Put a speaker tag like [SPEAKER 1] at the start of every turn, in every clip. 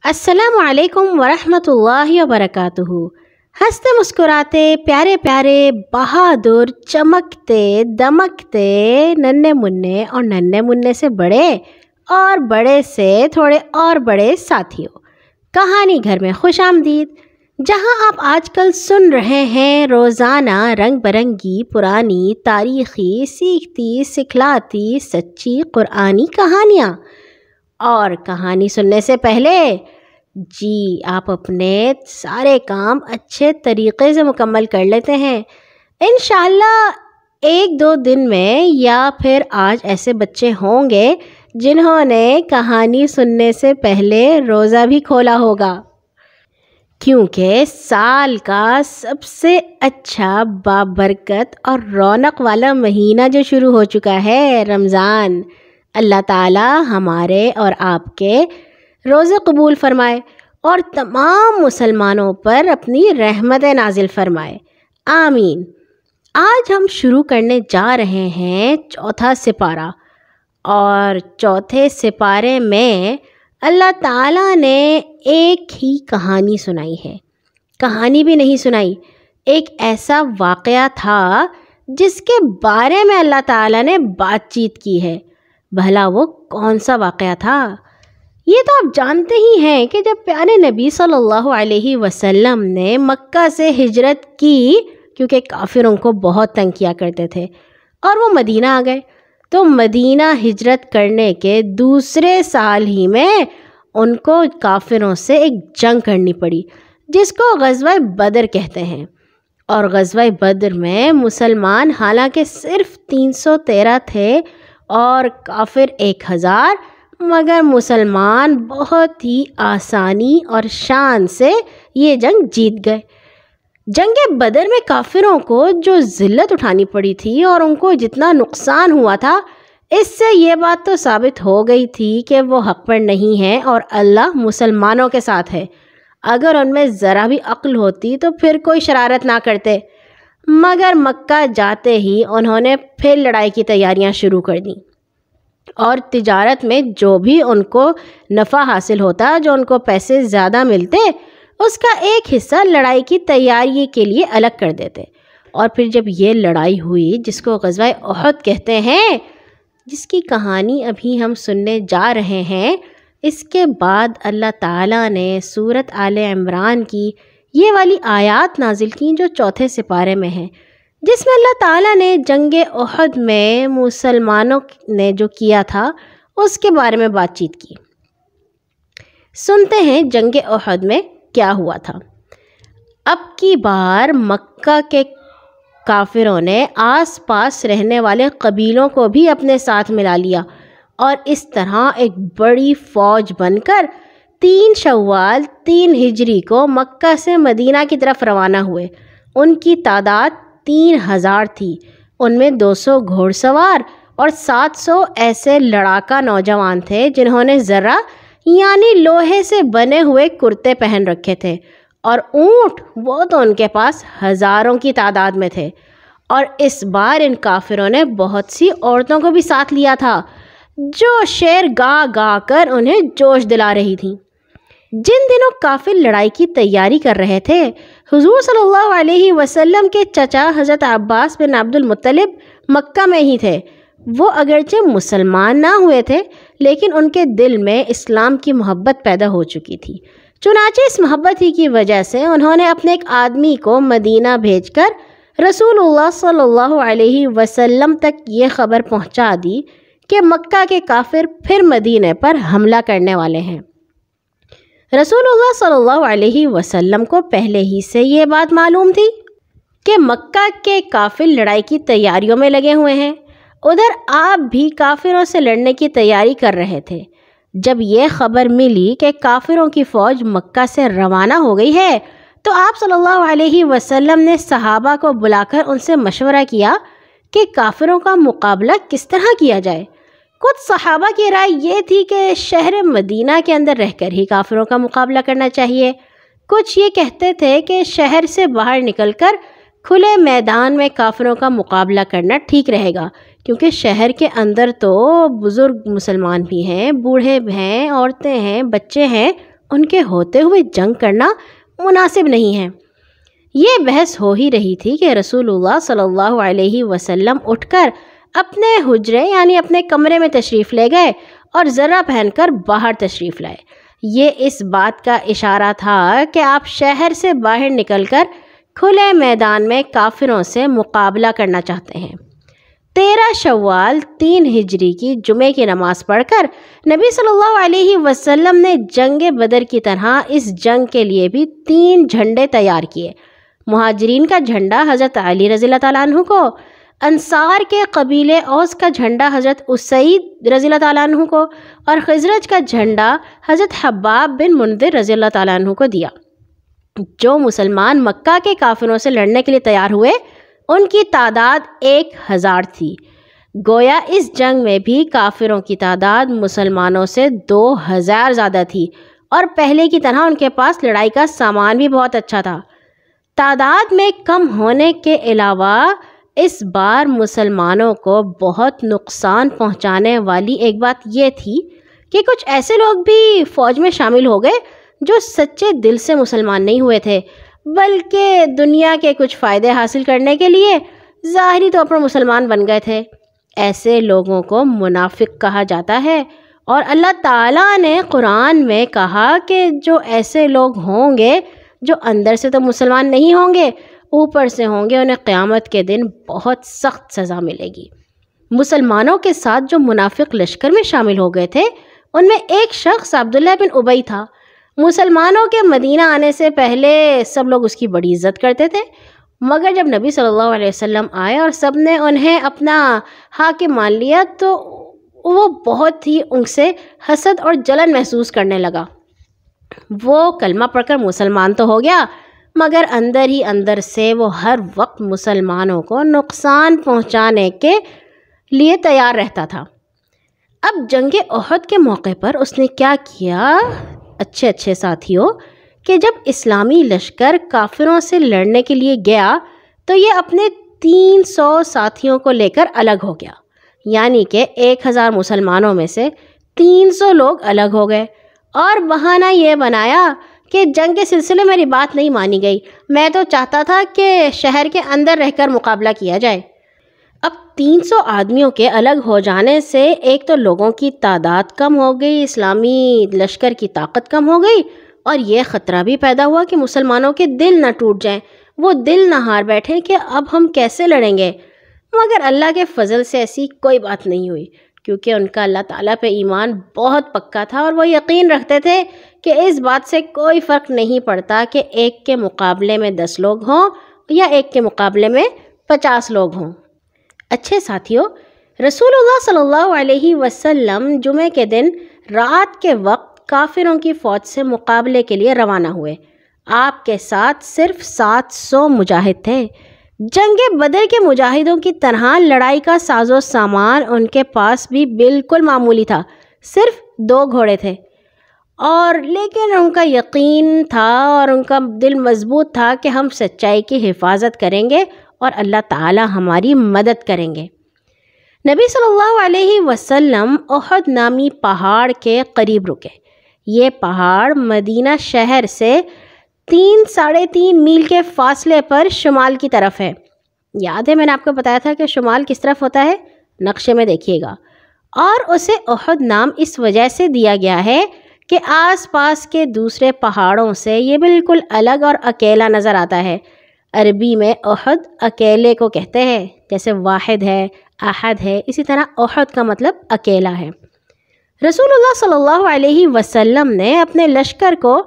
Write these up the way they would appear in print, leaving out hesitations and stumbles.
[SPEAKER 1] السلام علیکم ورحمۃ اللہ وبرکاتہ۔ ہنستے مسکراتے پیارے پیارے بہادر چمکتے دمکتے ننھے منھے اور ننھے منھے سے بڑے اور بڑے سے تھوڑے اور بڑے ساتھیوں، کہانی گھر میں خوش آمدید، جہاں آپ آج کل سن رہے ہیں روزانہ رنگ برنگی پرانی تاریخی سیکھتی سکھلاتی سچی قرآنی کہانیاں۔ اور کہانی سننے سے پہلے آپ اپنے سارے کام اچھے طریقے سے مکمل کر لیتے ہیں۔ انشاءاللہ ایک دو دن میں یا پھر آج ایسے بچے ہوں گے جنہوں نے کہانی سننے سے پہلے روزہ بھی کھولا ہوگا، کیونکہ سال کا سب سے اچھا بابرکت اور رونق والا مہینہ جو شروع ہو چکا ہے، رمضان۔ اللہ تعالی ہمارے اور آپ کے روزے قبول فرمائے اور تمام مسلمانوں پر اپنی رحمت نازل فرمائے، آمین۔ آج ہم شروع کرنے جا رہے ہیں چوتھا سپارہ، اور چوتھے سپارے میں اللہ تعالیٰ نے ایک ہی کہانی سنائی ہے۔ کہانی بھی نہیں سنائی، ایک ایسا واقعہ تھا جس کے بارے میں اللہ تعالیٰ نے بات چیت کی ہے۔ بھلا وہ کون سا واقعہ تھا؟ یہ تو آپ جانتے ہی ہیں کہ جب پیارے نبی صلی اللہ علیہ وسلم نے مکہ سے ہجرت کی، کیونکہ کافروں کو بہت تنگ کیا کرتے تھے، اور وہ مدینہ آ گئے، تو مدینہ ہجرت کرنے کے دوسرے سال ہی میں ان کو کافروں سے ایک جنگ کرنی پڑی، جس کو غزوہ بدر کہتے ہیں۔ اور غزوہ بدر میں مسلمان حالانکہ صرف 313 تھے اور کافر 1000، مگر مسلمان بہت ہی آسانی اور شان سے یہ جنگ جیت گئے۔ جنگ بدر میں کافروں کو جو ذلت اٹھانی پڑی تھی اور ان کو جتنا نقصان ہوا تھا، اس سے یہ بات تو ثابت ہو گئی تھی کہ وہ حق پر نہیں ہے اور اللہ مسلمانوں کے ساتھ ہے۔ اگر ان میں ذرا بھی عقل ہوتی تو پھر کوئی شرارت نہ کرتے، مگر مکہ جاتے ہی انہوں نے پھر لڑائی کی تیاریاں شروع کر دیں، اور تجارت میں جو بھی ان کو نفع حاصل ہوتا، جو ان کو پیسے زیادہ ملتے، اس کا ایک حصہ لڑائی کی تیاری کے لیے الگ کر دیتے۔ اور پھر جب یہ لڑائی ہوئی جس کو غزوہ احد کہتے ہیں، جس کی کہانی ابھی ہم سننے جا رہے ہیں، اس کے بعد اللہ تعالیٰ نے سورۃ آل عمران کی یہ والی آیات نازل کی جو چوتھے سپارے میں ہیں، جس میں اللہ تعالیٰ نے جنگ احد میں مسلمانوں نے جو کیا تھا اس کے بارے میں بات چیت کی۔ سنتے ہیں جنگ احد میں کیا ہوا تھا۔ اب کی بار مکہ کے کافروں نے آس پاس رہنے والے قبیلوں کو بھی اپنے ساتھ ملا لیا، اور اس طرح ایک بڑی فوج بن کر 3 شوال 3 ہجری کو مکہ سے مدینہ کی طرف روانہ ہوئے۔ ان کی تعداد 3000 تھی، ان میں 200 گھوڑ سوار اور 700 ایسے لڑاکا نوجوان تھے جنہوں نے ذرہ یعنی لوہے سے بنے ہوئے کرتے پہن رکھے تھے، اور اونٹ وہ تو ان کے پاس ہزاروں کی تعداد میں تھے۔ اور اس بار ان کافروں نے بہت سی عورتوں کو بھی ساتھ لیا تھا، جو شعر گا گا کر انہیں جوش دلا رہی تھیں۔ جن دنوں کافر لڑائی کی تیاری کر رہے تھے، حضور صلی اللہ علیہ وسلم کے چچا حضرت عباس بن عبد المطلب مکہ میں ہی تھے۔ وہ اگرچہ مسلمان نہ ہوئے تھے، لیکن ان کے دل میں اسلام کی محبت پیدا ہو چکی تھی۔ چنانچہ اس محبت ہی کی وجہ سے انہوں نے اپنے ایک آدمی کو مدینہ بھیج کر رسول اللہ صلی اللہ علیہ وسلم تک یہ خبر پہنچا دی کہ مکہ کے کافر پھر مدینہ پر حملہ کرنے والے ہیں۔ رسول اللہ صلی اللہ علیہ وسلم کو پہلے ہی سے یہ بات معلوم تھی کہ مکہ کے کافر لڑائی کی تیاریوں میں لگے ہوئے ہیں۔ ادھر آپ بھی کافروں سے لڑنے کی تیاری کر رہے تھے۔ جب یہ خبر ملی کہ کافروں کی فوج مکہ سے روانہ ہو گئی ہے، تو آپ صلی اللہ علیہ وسلم نے صحابہ کو بلا کر ان سے مشورہ کیا کہ کافروں کا مقابلہ کس طرح کیا جائے۔ کچھ صحابہ کی رائے یہ تھی کہ شہر مدینہ کے اندر رہ کر ہی کافروں کا مقابلہ کرنا چاہیے۔ کچھ یہ کہتے تھے کہ شہر سے باہر نکل کر کھلے میدان میں کافروں کا مقابلہ کرنا ٹھیک رہے گا، کیونکہ شہر کے اندر تو بزرگ مسلمان بھی ہیں، بوڑھے ہیں، عورتیں ہیں، بچے ہیں، ان کے ہوتے ہوئے جنگ کرنا مناسب نہیں ہے۔ یہ بحث ہو ہی رہی تھی کہ رسول اللہ صلی اللہ علیہ وسلم اٹھ کر اپنے حجرے یعنی اپنے کمرے میں تشریف لے گئے اور ذرہ پہن کر باہر تشریف لائے۔ یہ اس بات کا اشارہ تھا کہ آپ شہر سے باہر نکل کر کھلے میدان میں کافروں سے مقابلہ کرنا چاہتے ہیں۔ 13 شوال 3 ہجری کی جمعے کی نماز پڑھ کر نبی صلی اللہ علیہ وسلم نے جنگ بدر کی طرح اس جنگ کے لیے بھی 3 جھنڈے تیار کیے۔ مہاجرین کا جھنڈا حضرت علی رضی اللہ تعالیٰ عنہ کو، انصار کے قبیلے اوس کا جھنڈا حضرت اسید رضی اللہ تعالیٰ عنہ کو اور خزرج کا جھنڈا حضرت حباب بن منذر رضی اللہ تعالیٰ عنہ کو دیا۔ جو مسلمان مکہ کے کافروں سے لڑنے کے لیے تیار ہوئے ان کی تعداد 1000 تھی۔ گویا اس جنگ میں بھی کافروں کی تعداد مسلمانوں سے 2000 زیادہ تھی اور پہلے کی طرح ان کے پاس لڑائی کا سامان بھی بہت اچھا تھا۔ تعداد میں کم ہونے کے علاوہ اس بار مسلمانوں کو بہت نقصان پہنچانے والی ایک بات یہ تھی کہ کچھ ایسے لوگ بھی فوج میں شامل ہو گئے جو سچے دل سے مسلمان نہیں ہوئے تھے، بلکہ دنیا کے کچھ فائدے حاصل کرنے کے لیے ظاہری طور پر مسلمان بن گئے تھے۔ ایسے لوگوں کو منافق کہا جاتا ہے، اور اللہ تعالیٰ نے قرآن میں کہا کہ جو ایسے لوگ ہوں گے جو اندر سے تو مسلمان نہیں ہوں گے، اوپر سے ہوں گے، انہیں قیامت کے دن بہت سخت سزا ملے گی۔ مسلمانوں کے ساتھ جو منافق لشکر میں شامل ہو گئے تھے ان میں ایک شخص عبداللہ بن ابی تھا۔ مسلمانوں کے مدینہ آنے سے پہلے سب لوگ اس کی بڑی عزت کرتے تھے، مگر جب نبی صلی اللہ علیہ وسلم آئے اور سب نے انہیں اپنا حاکم مان لیا تو وہ بہت ہی ان سے حسد اور جلن محسوس کرنے لگا۔ وہ کلمہ پڑھ کر مسلمان تو ہو گیا، مگر اندر ہی اندر سے وہ ہر وقت مسلمانوں کو نقصان پہنچانے کے لیے تیار رہتا تھا۔ اب جنگ احد کے موقع پر اس نے کیا کیا اچھے ساتھیوں، کہ جب اسلامی لشکر کافروں سے لڑنے کے لیے گیا تو یہ اپنے 300 ساتھیوں کو لے کر الگ ہو گیا، یعنی کہ 1000 مسلمانوں میں سے 300 لوگ الگ ہو گئے اور بہانہ یہ بنایا کہ جنگ کے سلسلے میری بات نہیں مانی گئی، میں تو چاہتا تھا کہ شہر کے اندر رہ کر مقابلہ کیا جائے۔ اب 300 آدمیوں کے الگ ہو جانے سے ایک تو لوگوں کی تعداد کم ہو گئی، اسلامی لشکر کی طاقت کم ہو گئی، اور یہ خطرہ بھی پیدا ہوا کہ مسلمانوں کے دل نہ ٹوٹ جائیں، وہ دل نہ ہار بیٹھیں کہ اب ہم کیسے لڑیں گے۔ مگر اللہ کے فضل سے ایسی کوئی بات نہیں ہوئی، کیونکہ ان کا اللہ تعالیٰ پہ ایمان بہت پکا تھا اور وہ یقین رکھتے تھے کہ اس بات سے کوئی فرق نہیں پڑتا کہ ایک کے مقابلے میں 10 لوگ ہوں یا ایک کے مقابلے میں 50 لوگ ہوں۔ اچھے ساتھیوں، رسول اللہ صلی اللہ علیہ وسلم جمعے کے دن رات کے وقت کافروں کی فوج سے مقابلے کے لیے روانہ ہوئے۔ آپ کے ساتھ صرف 700 مجاہد تھے۔ جنگ بدر کے مجاہدوں کی طرح لڑائی کا ساز و سامان ان کے پاس بھی بالکل معمولی تھا، صرف 2 گھوڑے تھے، اور لیکن ان کا یقین تھا اور ان کا دل مضبوط تھا کہ ہم سچائی کی حفاظت کریں گے اور اللہ تعالی ہماری مدد کریں گے۔ نبی صلی اللہ علیہ وسلم احد نامی پہاڑ کے قریب رکے۔ یہ پہاڑ مدینہ شہر سے 3-3.5 میل کے فاصلے پر شمال کی طرف ہے۔ یاد ہے میں نے آپ کو بتایا تھا کہ شمال کس طرف ہوتا ہے؟ نقشے میں دیکھیے گا۔ اور اسے احد نام اس وجہ سے دیا گیا ہے کہ آس پاس کے دوسرے پہاڑوں سے یہ بالکل الگ اور اکیلا نظر آتا ہے۔ عربی میں احد اکیلے کو کہتے ہیں، جیسے واحد ہے، احد ہے، اسی طرح احد کا مطلب اکیلا ہے۔ رسول اللہ صلی اللہ علیہ وسلم نے اپنے لشکر کو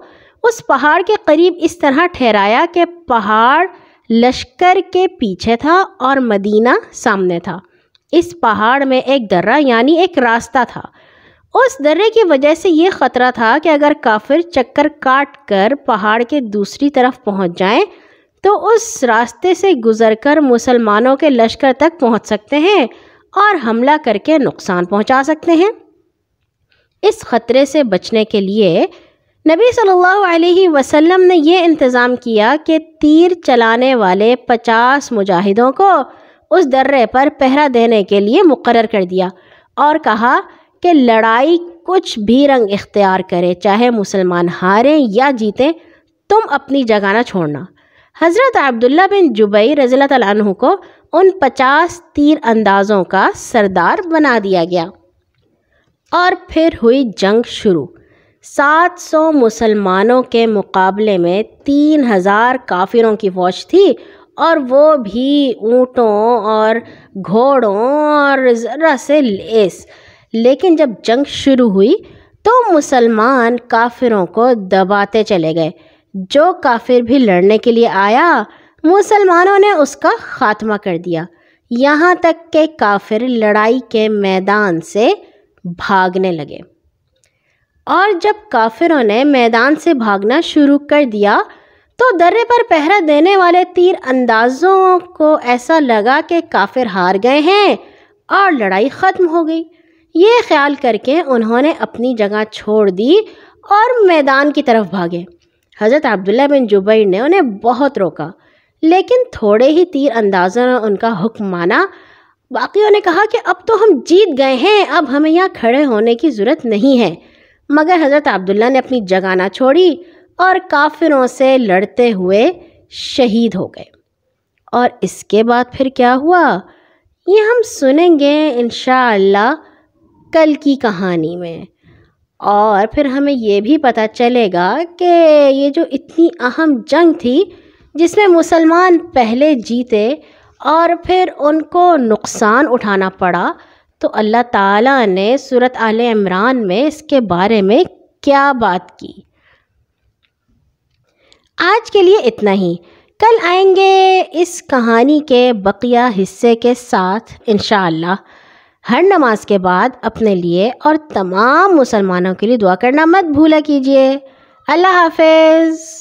[SPEAKER 1] اس پہاڑ کے قریب اس طرح ٹھہرایا کہ پہاڑ لشکر کے پیچھے تھا اور مدینہ سامنے تھا۔ اس پہاڑ میں ایک درہ یعنی ایک راستہ تھا۔ اس درے کی وجہ سے یہ خطرہ تھا کہ اگر کافر چکر کاٹ کر پہاڑ کے دوسری طرف پہنچ جائیں تو اس راستے سے گزر کر مسلمانوں کے لشکر تک پہنچ سکتے ہیں اور حملہ کر کے نقصان پہنچا سکتے ہیں۔ اس خطرے سے بچنے کے لیے نبی صلی اللہ علیہ وسلم نے یہ انتظام کیا کہ تیر چلانے والے 50 مجاہدوں کو اس درے پر پہرا دینے کے لیے مقرر کر دیا اور کہا کہ لڑائی کچھ بھی رنگ اختیار کرے، چاہے مسلمان ہاریں یا جیتیں، تم اپنی جگہ نہ چھوڑنا۔ حضرت عبداللہ بن جبیر رضی اللہ تعالیٰ عنہ کو ان 50 تیر اندازوں کا سردار بنا دیا گیا، اور پھر ہوئی جنگ شروع۔ 700 مسلمانوں کے مقابلے میں 3000 کافروں کی فوج تھی، اور وہ بھی اونٹوں اور گھوڑوں اور ذرہ سے لیس۔ لیکن جب جنگ شروع ہوئی تو مسلمان کافروں کو دباتے چلے گئے۔ جو کافر بھی لڑنے کے لیے آیا، مسلمانوں نے اس کا خاتمہ کر دیا، یہاں تک کہ کافر لڑائی کے میدان سے بھاگنے لگے۔ اور جب کافروں نے میدان سے بھاگنا شروع کر دیا تو درے پر پہرا دینے والے تیر اندازوں کو ایسا لگا کہ کافر ہار گئے ہیں اور لڑائی ختم ہو گئی۔ یہ خیال کر کے انہوں نے اپنی جگہ چھوڑ دی اور میدان کی طرف بھاگے۔ حضرت عبداللہ بن جبیر نے انہیں بہت روکا، لیکن تھوڑے ہی تیر اندازوں نے ان کا حکم مانا۔ باقیوں نے کہا کہ اب تو ہم جیت گئے ہیں، اب ہمیں یہاں کھڑے ہونے کی ضرورت نہیں ہے، مگر حضرت عبداللہ نے اپنی جگہ نہ چھوڑی اور کافروں سے لڑتے ہوئے شہید ہو گئے۔ اور اس کے بعد پھر کیا ہوا، یہ ہم سنیں گے انشاءاللہ کل کی کہانی میں، اور پھر ہمیں یہ بھی پتہ چلے گا کہ یہ جو اتنی اہم جنگ تھی جس میں مسلمان پہلے جیتے اور پھر ان کو نقصان اٹھانا پڑا، تو اللہ تعالیٰ نے سورۃ آل عمران میں اس کے بارے میں کیا بات کی۔ آج کے لیے اتنا ہی، کل آئیں گے اس کہانی کے بقیہ حصے کے ساتھ انشاءاللہ۔ ہر نماز کے بعد اپنے لیے اور تمام مسلمانوں کے لیے دعا کرنا مت بھولا کیجیے۔ اللہ حافظ۔